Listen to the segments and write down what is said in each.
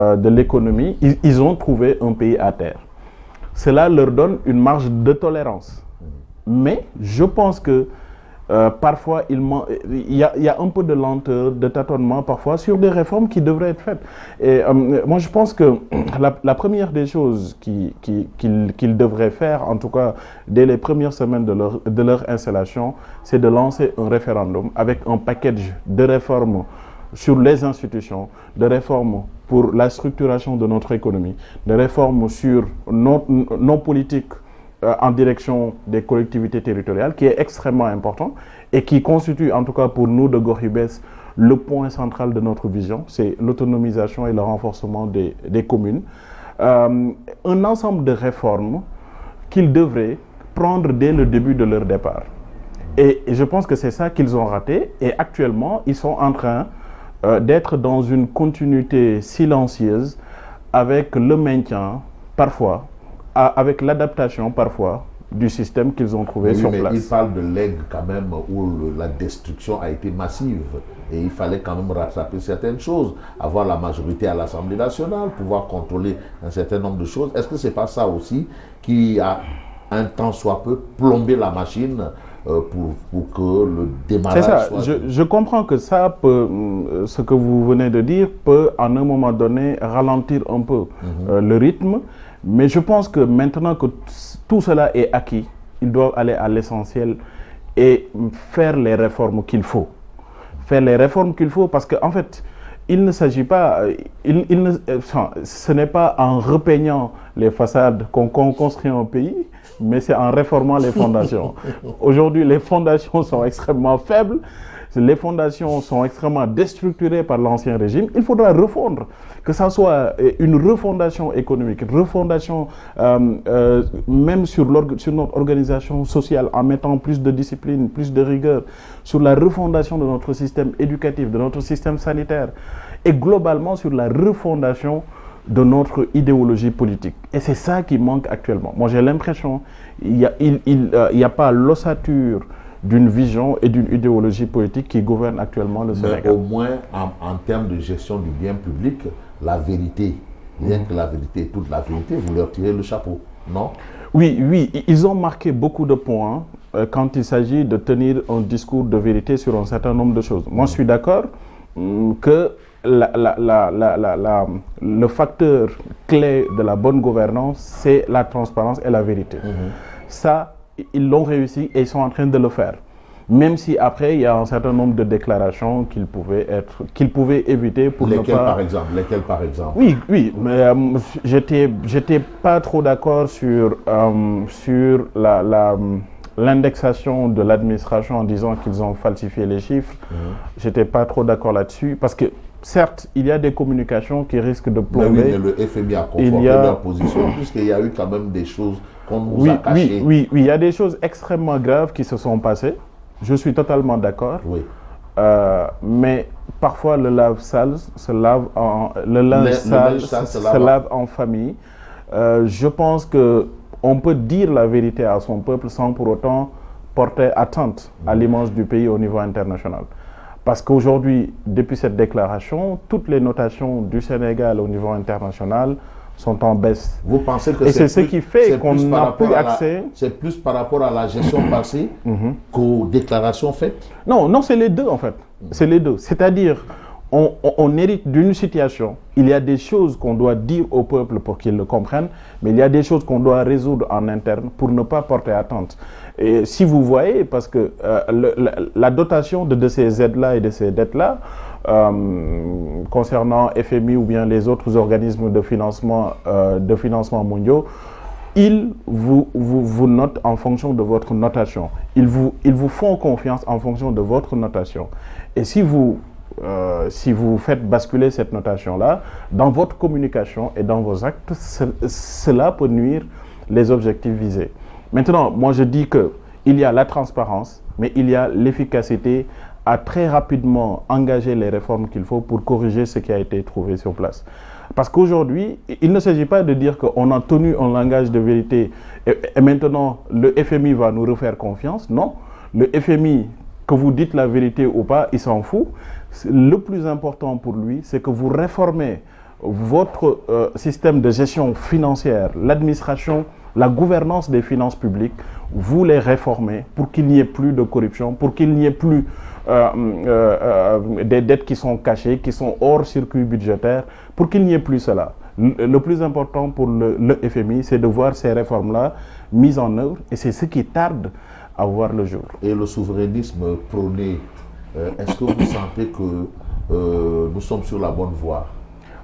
de l'économie, ils ont trouvé un pays à terre. Cela leur donne une marge de tolérance. Mais je pense que parfois, il y a un peu de lenteur, de tâtonnement parfois sur des réformes qui devraient être faites. Et moi, je pense que la première des choses qu'ils devraient faire, en tout cas dès les premières semaines de leur installation, c'est de lancer un référendum avec un package de réformes sur les institutions, de réformes pour la structuration de notre économie, de réformes sur nos politiques en direction des collectivités territoriales, qui est extrêmement important et qui constitue, en tout cas pour nous de Gox Yu Bees, le point central de notre vision, c'est l'autonomisation et le renforcement des communes. Un ensemble de réformes qu'ils devraient prendre dès le début de leur départ. Et je pense que c'est ça qu'ils ont raté. Et actuellement, ils sont en train d'être dans une continuité silencieuse avec le maintien, parfois, avec l'adaptation parfois du système qu'ils ont trouvé sur place. Mais il parle de legs quand même où la destruction a été massive et il fallait quand même rattraper certaines choses, avoir la majorité à l'Assemblée nationale, pouvoir contrôler un certain nombre de choses. Est-ce que c'est pas ça aussi qui a un temps soit peu plombé la machine pour que le démarrage soit... C'est ça, je comprends que ça peut, ce que vous venez de dire, peut à un moment donné ralentir un peu le rythme. Mais je pense que maintenant que tout cela est acquis, ils doivent aller à l'essentiel et faire les réformes qu'il faut. Faire les réformes qu'il faut parce qu'en fait, il ne s'agit pas, ce n'est pas en repeignant les façades qu'on construit un pays, mais c'est en réformant les fondations. Aujourd'hui, les fondations sont extrêmement faibles. Les fondations sont extrêmement déstructurées par l'ancien régime. Il faudra refondre, que ça soit une refondation économique, une refondation même sur notre organisation sociale, en mettant plus de discipline, plus de rigueur, sur la refondation de notre système éducatif, de notre système sanitaire, et globalement sur la refondation de notre idéologie politique. Et c'est ça qui manque actuellement. Moi, j'ai l'impression qu'il n'y a pas l'ossature d'une vision et d'une idéologie politique qui gouverne actuellement le Sénégal. Mais au moins, en termes de gestion du bien public, la vérité, rien que la vérité, toute la vérité, vous leur tirez le chapeau, non? Oui, ils ont marqué beaucoup de points quand il s'agit de tenir un discours de vérité sur un certain nombre de choses. Moi, je suis d'accord que le facteur clé de la bonne gouvernance, c'est la transparence et la vérité. Ça, ils l'ont réussi et ils sont en train de le faire. Même si après, il y a un certain nombre de déclarations qu'ils pouvaient éviter pour lesquelles, ne pas... Lesquelles par exemple? Oui, mais j'étais pas trop d'accord sur l'indexation de l'administration en disant qu'ils ont falsifié les chiffres. J'étais pas trop d'accord là-dessus parce que certes, il y a des communications qui risquent de plomber. Mais oui, mais le FMI a conforté leur position puisqu'il y a eu quand même des choses qu'on nous a cachées. Oui, il y a des choses extrêmement graves qui se sont passées. Je suis totalement d'accord. Oui. Mais parfois le linge sale se lave en famille. Je pense qu'on peut dire la vérité à son peuple sans pour autant porter atteinte à l'image du pays au niveau international. Parce qu'aujourd'hui, depuis cette déclaration, toutes les notations du Sénégal au niveau international sont en baisse. Vous pensez que c'est ce qui fait qu'on n'a plus accès... C'est plus par rapport à la gestion passée qu'aux déclarations faites? Non, c'est les deux en fait. C'est les deux. C'est-à-dire, on hérite d'une situation. Il y a des choses qu'on doit dire au peuple pour qu'il le comprenne, mais il y a des choses qu'on doit résoudre en interne pour ne pas porter atteinte. Et si vous voyez, parce que la dotation de ces aides-là et de ces dettes-là, concernant FMI ou bien les autres organismes de financement mondiaux, ils vous notent en fonction de votre notation. Ils vous font confiance en fonction de votre notation. Et si vous faites basculer cette notation-là, dans votre communication et dans vos actes, cela peut nuire les objectifs visés. Maintenant, moi je dis qu'il y a la transparence, mais il y a l'efficacité à très rapidement engager les réformes qu'il faut pour corriger ce qui a été trouvé sur place. Parce qu'aujourd'hui, il ne s'agit pas de dire qu'on a tenu un langage de vérité et maintenant le FMI va nous refaire confiance. Non, le FMI, que vous dites la vérité ou pas, il s'en fout. Le plus important pour lui, c'est que vous réformez votre système de gestion financière, l'administration, la gouvernance des finances publiques, vous les réformez pour qu'il n'y ait plus de corruption, pour qu'il n'y ait plus des dettes qui sont cachées, qui sont hors circuit budgétaire, pour qu'il n'y ait plus cela. Le plus important pour le FMI, c'est de voir ces réformes-là mises en œuvre, et c'est ce qui tarde à voir le jour. Et le souverainisme prôné, est-ce que vous sentez que nous sommes sur la bonne voie?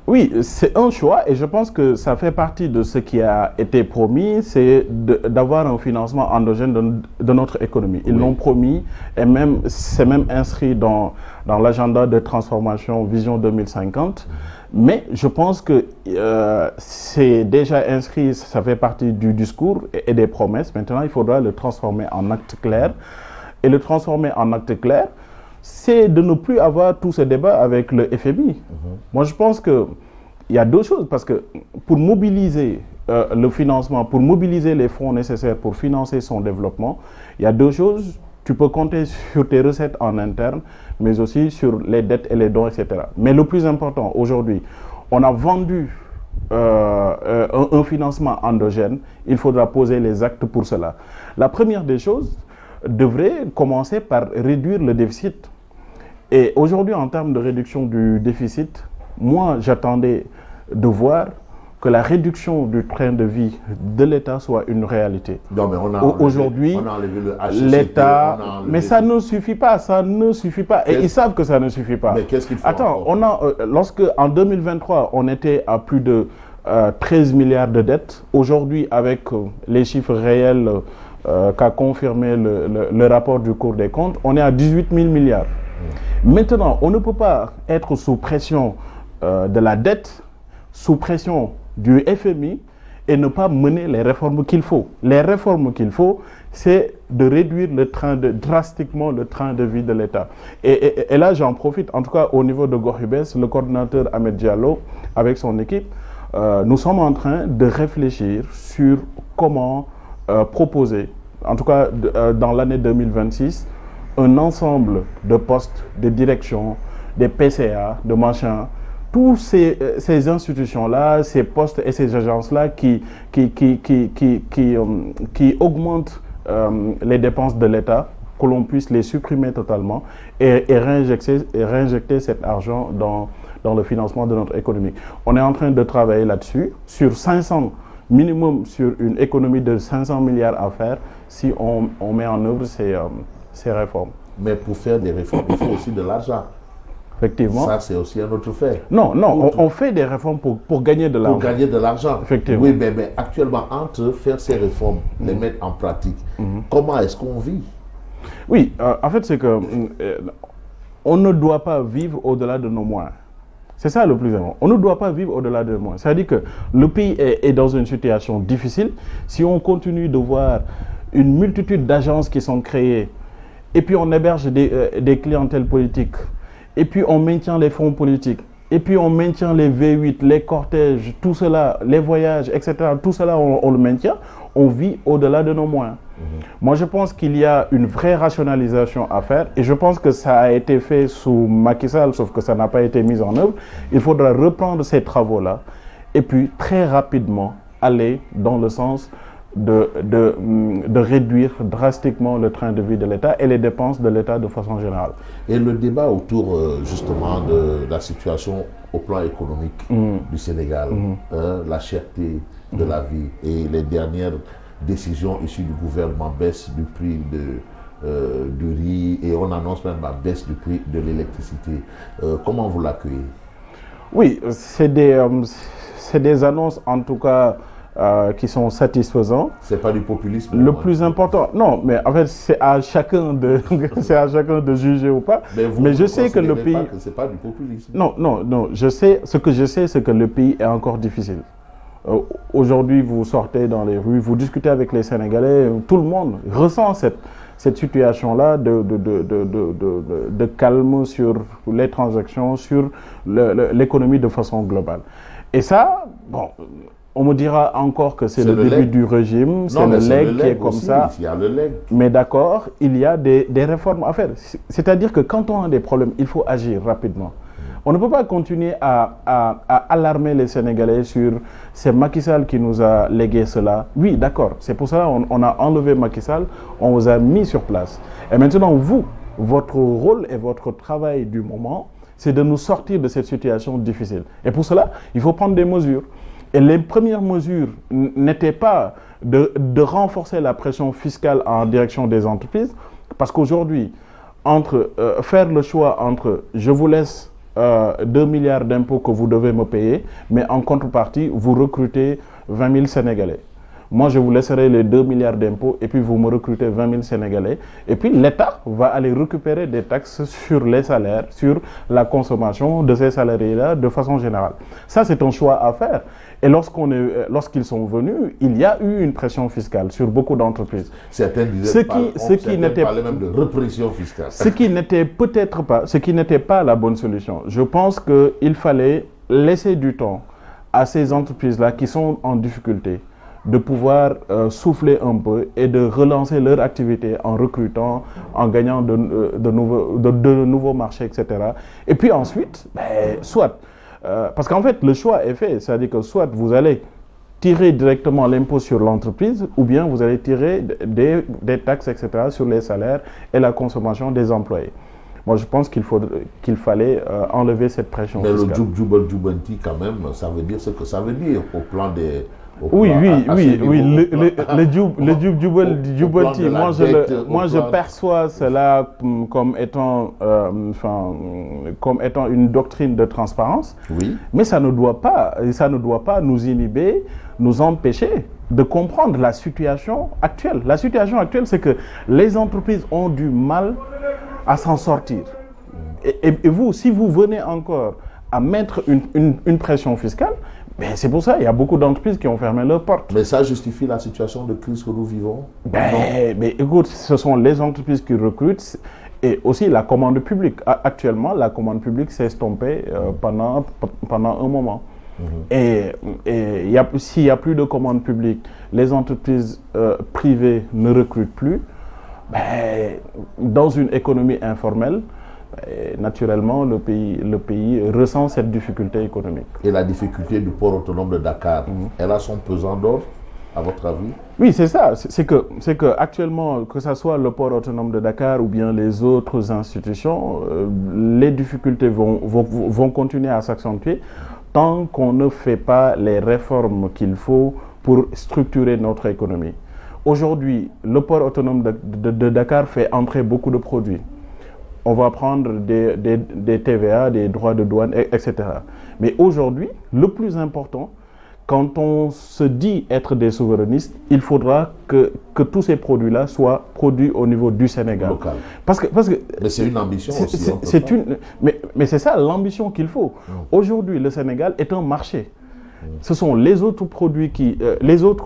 Oui, c'est un choix et je pense que ça fait partie de ce qui a été promis, c'est d'avoir un financement endogène de notre économie. Ils l'ont promis et c'est même inscrit dans l'agenda de transformation Vision 2050. Mais je pense que c'est déjà inscrit, ça fait partie du discours et des promesses. Maintenant, il faudra le transformer en actes clairs. Et le transformer en actes clairs, c'est de ne plus avoir tout ce débat avec le FMI. Moi, je pense qu'il y a deux choses, parce que pour mobiliser le financement, pour mobiliser les fonds nécessaires pour financer son développement, il y a deux choses. Tu peux compter sur tes recettes en interne, mais aussi sur les dettes et les dons, etc. Mais le plus important, aujourd'hui, on a vendu un financement endogène. Il faudra poser les actes pour cela. La première des choses devrait commencer par réduire le déficit. Et aujourd'hui, en termes de réduction du déficit, moi, j'attendais de voir que la réduction du train de vie de l'État soit une réalité. Non, mais aujourd'hui, l'État... Mais ça ne suffit pas, ça ne suffit pas. Et ils savent que ça ne suffit pas. Mais qu'est-ce qu'il faut? Attends, lorsque en 2023, on était à plus de 13 milliards de dettes, aujourd'hui, avec les chiffres réels qu'a confirmé le rapport du Cour des comptes, on est à 18 000 milliards. Maintenant, on ne peut pas être sous pression de la dette, sous pression du FMI et ne pas mener les réformes qu'il faut. Les réformes qu'il faut, c'est de réduire drastiquement le train de vie de l'État. Et là, j'en profite, en tout cas au niveau de Gorhubes, le coordinateur Ahmed Diallo, avec son équipe, nous sommes en train de réfléchir sur comment proposer, en tout cas dans l'année 2026, un ensemble de postes de direction, des PCA, de machin, tous ces institutions-là, ces postes et ces agences-là qui augmentent les dépenses de l'État, que l'on puisse les supprimer totalement et réinjecter cet argent dans le financement de notre économie. On est en train de travailler là-dessus, sur 500, minimum sur une économie de 500 milliards à faire, si on met en œuvre ces réformes. Mais pour faire des réformes, il faut aussi de l'argent. Effectivement. Ça, c'est aussi un autre fait. Non, on fait des réformes pour gagner de l'argent. Pour gagner de l'argent. Effectivement. Oui, mais actuellement, entre faire ces réformes, les mettre en pratique, comment est-ce qu'on vit? Oui, en fait, c'est que on ne doit pas vivre au-delà de nos moyens. C'est ça le plus important. On ne doit pas vivre au-delà de nos moyens. C'est-à-dire que le pays est dans une situation difficile. Si on continue de voir une multitude d'agences qui sont créées, et puis on héberge des clientèles politiques, et puis on maintient les fonds politiques, et puis on maintient les V8, les cortèges, tout cela, les voyages, etc. Tout cela, on le maintient. On vit au-delà de nos moyens. Moi, je pense qu'il y a une vraie rationalisation à faire, et je pense que ça a été fait sous Macky Sall, sauf que ça n'a pas été mis en œuvre. Il faudra reprendre ces travaux-là, et puis très rapidement aller dans le sens de réduire drastiquement le train de vie de l'État et les dépenses de l'État de façon générale. Et le débat autour justement de la situation au plan économique du Sénégal, la cherté de la vie et les dernières décisions issues du gouvernement, baisse du prix du riz, et on annonce même la baisse du prix de l'électricité. Comment vous l'accueillez? Oui, c'est des annonces en tout cas qui sont satisfaisants. C'est pas du populisme. Le plus important, non, mais en fait, c'est à chacun de, de juger ou pas. Mais je sais que le pays. Pas que c'est pas du populisme. Non. Ce que je sais, c'est que le pays est encore difficile. Aujourd'hui, vous sortez dans les rues, vous discutez avec les Sénégalais, tout le monde ressent cette situation-là de calme sur les transactions, sur l'économie de façon globale. Et ça, bon. On me dira encore que c'est le début du régime, c'est le legs qui est comme ça. Il y a le legs. Mais d'accord, il y a des réformes à faire. C'est-à-dire que quand on a des problèmes, il faut agir rapidement. On ne peut pas continuer à alarmer les Sénégalais sur c'est Macky Sall qui nous a légué cela. Oui, d'accord, c'est pour ça qu'on a enlevé Macky Sall, on vous a mis sur place. Et maintenant, vous, votre rôle et votre travail du moment, c'est de nous sortir de cette situation difficile. Et pour cela, il faut prendre des mesures. Et les premières mesures n'étaient pas de renforcer la pression fiscale en direction des entreprises, parce qu'aujourd'hui, faire le choix entre je vous laisse 2 milliards d'impôts que vous devez me payer, mais en contrepartie, vous recrutez 20 000 Sénégalais. Moi, je vous laisserai les 2 milliards d'impôts et puis vous me recrutez 20 000 Sénégalais. Et puis l'État va aller récupérer des taxes sur les salaires, sur la consommation de ces salariés-là de façon générale. Ça, c'est un choix à faire. Et lorsqu'ils sont venus, il y a eu une pression fiscale sur beaucoup d'entreprises. Certains disaient parlaient même de répression fiscale. Ce qui n'était pas la bonne solution. Je pense qu'il fallait laisser du temps à ces entreprises-là qui sont en difficulté de pouvoir souffler un peu et de relancer leur activité en recrutant, en gagnant de nouveaux marchés, etc. Et puis ensuite, parce qu'en fait, le choix est fait. C'est-à-dire que soit vous allez tirer directement l'impôt sur l'entreprise, ou bien vous allez tirer des taxes, etc., sur les salaires et la consommation des employés. Moi, je pense qu'il fallait enlever cette pression fiscale. Mais le Djoubel Djoubanti, quand même, ça veut dire ce que ça veut dire au plan des... Oui, le Djoubanti, moi je perçois cela comme étant une doctrine de transparence, oui. Mais ça ne doit pas nous inhiber, nous empêcher de comprendre la situation actuelle. La situation actuelle, c'est que les entreprises ont du mal à s'en sortir. Et vous, si vous venez encore à mettre une pression fiscale, ben c'est pour ça, il y a beaucoup d'entreprises qui ont fermé leurs portes. Mais ça justifie la situation de crise que nous vivons? Mais écoute, ce sont les entreprises qui recrutent et aussi la commande publique. Actuellement, la commande publique s'est estompée pendant un moment. Et s'il n'y a plus de commande publique, les entreprises privées ne recrutent plus. Dans une économie informelle, naturellement, le pays ressent cette difficulté économique. Et la difficulté du port autonome de Dakar, elle a son pesant d'or, à votre avis? Oui, c'est ça. C'est que actuellement, que ce soit le port autonome de Dakar ou bien les autres institutions, les difficultés vont continuer à s'accentuer tant qu'on ne fait pas les réformes qu'il faut pour structurer notre économie. Aujourd'hui, le port autonome de Dakar fait entrer beaucoup de produits. On va prendre des TVA, des droits de douane, etc. Mais aujourd'hui, le plus important, quand on se dit être des souverainistes, il faudra que tous ces produits-là soient produits au niveau du Sénégal. Local. Parce que mais c'est une ambition aussi. Mais c'est ça l'ambition qu'il faut. Aujourd'hui, le Sénégal est un marché. Ce sont les autres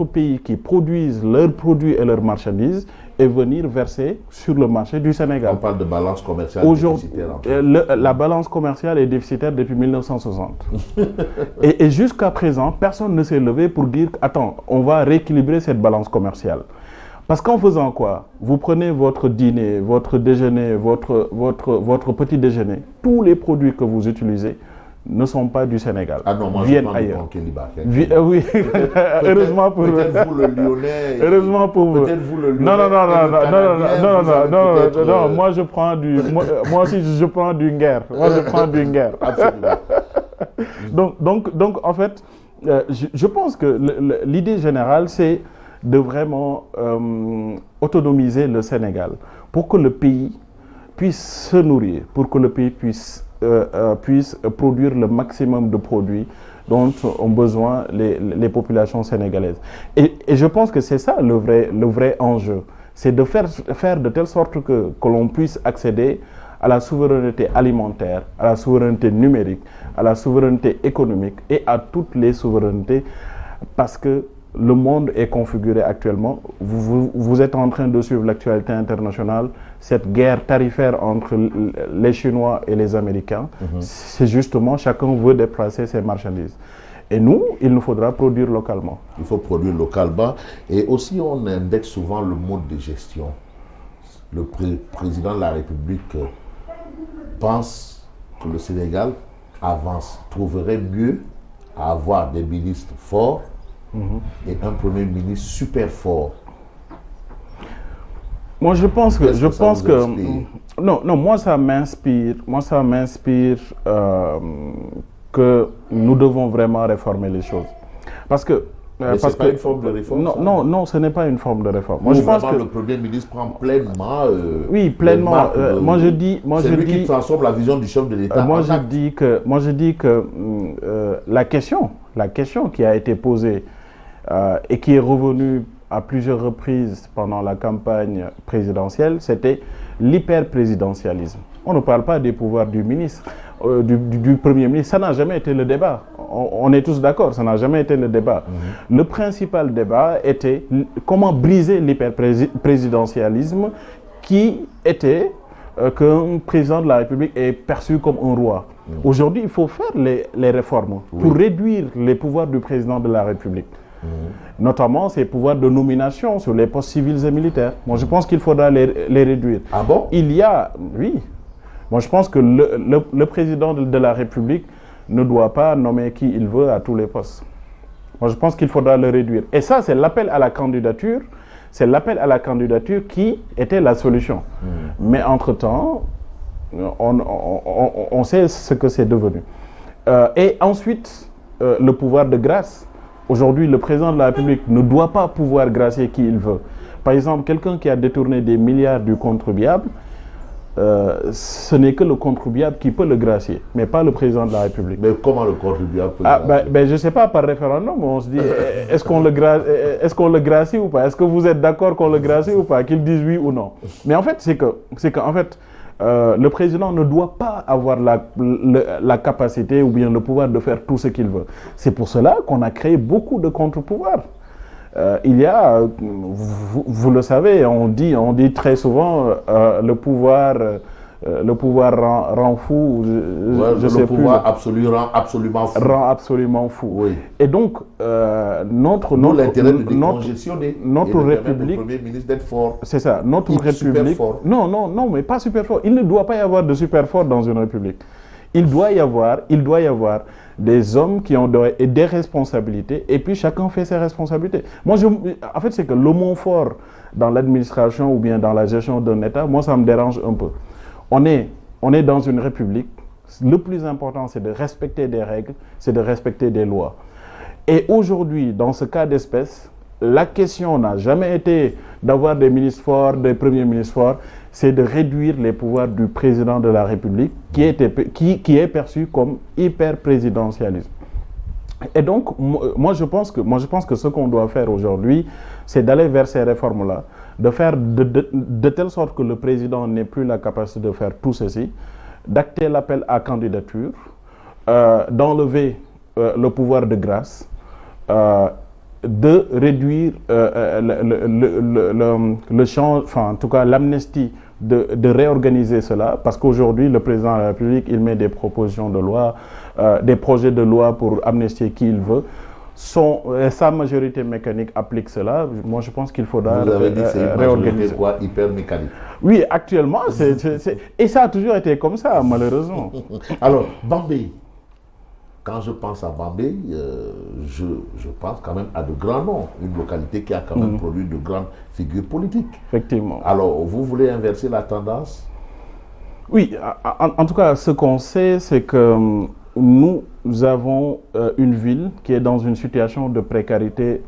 pays qui produisent leurs produits et leurs marchandises et venir verser sur le marché du Sénégal. On parle de balance commerciale déficitaire. La balance commerciale est déficitaire depuis 1960. et jusqu'à présent, personne ne s'est levé pour dire « Attends, on va rééquilibrer cette balance commerciale ». Parce qu'en faisant quoi? Vous prenez votre dîner, votre déjeuner, votre petit déjeuner, tous les produits que vous utilisez ne sont pas du Sénégal. Ah non, moi viennent je prends ailleurs. Oui, heureusement pour vous. Peut-être vous le Lyonnais. Heureusement pour vous. Peut-être vous le Lyonnais. Non, moi je prends moi aussi je prends du Nguer. Moi je prends du Nguer. Absolument. donc en fait, je pense que l'idée générale c'est de vraiment autonomiser le Sénégal pour que le pays puisse se nourrir, pour que le pays puisse produire le maximum de produits dont ont besoin les populations sénégalaises. Et je pense que c'est ça le vrai enjeu. C'est de faire de telle sorte que l'on puisse accéder à la souveraineté alimentaire, à la souveraineté numérique, à la souveraineté économique et à toutes les souverainetés, parce que le monde est configuré actuellement. Vous êtes en train de suivre l'actualité internationale, cette guerre tarifaire entre les Chinois et les Américains. C'est justement, chacun veut déplacer ses marchandises. Et nous, il nous faudra produire localement. Il faut produire localement. Et aussi, on indexe souvent le mode de gestion. Le président de la République pense que le Sénégal trouverait mieux à avoir des ministres forts et un Premier ministre super fort? Moi, je pense que non, moi ça m'inspire que nous devons vraiment réformer les choses, parce que c'est pas une forme de réforme. Non, ce n'est pas une forme de réforme. Moi, je pense que le Premier ministre prend pleinement. Oui, pleinement. Moi, je dis, c'est lui qui transforme la vision du chef de l'État. Moi, je dis que la question qui a été posée et qui est revenue à plusieurs reprises pendant la campagne présidentielle, c'était l'hyper-présidentialisme. On ne parle pas des pouvoirs du ministre, du Premier ministre. Ça n'a jamais été le débat. On est tous d'accord, ça n'a jamais été le débat. Le principal débat était comment briser l'hyper-présidentialisme qui était qu'un président de la République est perçu comme un roi. Aujourd'hui, il faut faire les réformes pour réduire les pouvoirs du président de la République. Notamment ses pouvoirs de nomination sur les postes civils et militaires. Moi, je pense qu'il faudra les réduire. Ah bon? Oui. Moi, je pense que le président de la République ne doit pas nommer qui il veut à tous les postes. Moi, je pense qu'il faudra le réduire. Et ça, c'est l'appel à la candidature. C'est l'appel à la candidature qui était la solution. Mais entre-temps, on sait ce que c'est devenu. Et ensuite, le pouvoir de grâce. Aujourd'hui, le président de la République ne doit pas pouvoir gracier qui il veut. Par exemple, quelqu'un qui a détourné des milliards du contribuable, ce n'est que le contribuable qui peut le gracier, mais pas le président de la République. Mais comment le contribuable peut le gracier? Je ne sais pas, par référendum, on se dit, est-ce qu'on le gracie ou pas? Est-ce que vous êtes d'accord qu'on le gracie ou pas? Qu'ils disent oui ou non. Mais en fait, c'est qu'en fait, le président ne doit pas avoir la capacité ou bien le pouvoir de faire tout ce qu'il veut. C'est pour cela qu'on a créé beaucoup de contre-pouvoirs. Il y a, vous le savez, on dit très souvent le pouvoir rend fou. Le pouvoir absolu rend absolument fou. Rend absolument fou. Oui. Et donc, notre République, le Premier ministre d'être fort. C'est ça, notre République. Non, mais pas super fort. Il ne doit pas y avoir de super fort dans une République. Il doit y avoir des hommes qui ont des responsabilités et puis chacun fait ses responsabilités. Moi, en fait, c'est que le mot fort dans l'administration ou bien dans la gestion d'un État, moi, ça me dérange un peu. On est dans une République. Le plus important, c'est de respecter des règles, c'est de respecter des lois. Et aujourd'hui, dans ce cas d'espèce, la question n'a jamais été d'avoir des ministres forts, des premiers ministres forts, c'est de réduire les pouvoirs du président de la République qui est perçu comme hyper-présidentialisme. Et donc, moi je pense que ce qu'on doit faire aujourd'hui, c'est d'aller vers ces réformes-là, de faire de telle sorte que le président n'ait plus la capacité de faire tout ceci, d'acter l'appel à candidature, d'enlever le pouvoir de grâce, de réduire le champ, enfin en tout cas l'amnistie, de réorganiser cela, parce qu'aujourd'hui le président de la République, il met des propositions de loi, des projets de loi pour amnistier qui il veut. Sa majorité mécanique applique cela. Moi je pense qu'il faudra réorganiser. Quoi, hyper mécanique. Oui, actuellement, et ça a toujours été comme ça, malheureusement. Alors, Bambey. Quand je pense à Bambey, je pense quand même à de grands noms, une localité qui a quand même produit de grandes figures politiques. Effectivement. Alors, vous voulez inverser la tendance? Oui, en tout cas, ce qu'on sait, c'est que nous avons une ville qui est dans une situation de précarité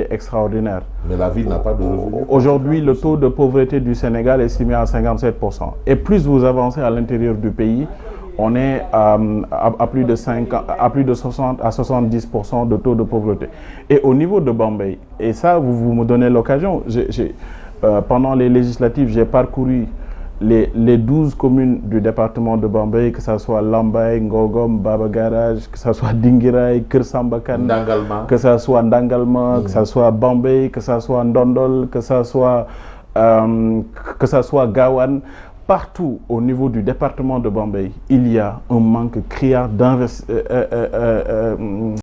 extraordinaire. Mais la ville n'a pas de revenus. Aujourd'hui, le taux de pauvreté du Sénégal est estimé à 57%. Et plus vous avancez à l'intérieur du pays, on est à plus de 60 à 70% de taux de pauvreté. Et au niveau de Bambey, et ça, vous me donnez l'occasion, pendant les législatives, j'ai parcouru les 12 communes du département de Bambey, que ce soit Lambaye, Ngogom, Baba Garage, que ce soit Dingiray, Kersambakan, que ce soit Ndangalma, que ce soit Bambey, que ce soit Ndondol, que ce soit Gawan. Partout au niveau du département de Bambey, il y a un manque criard d'investissement.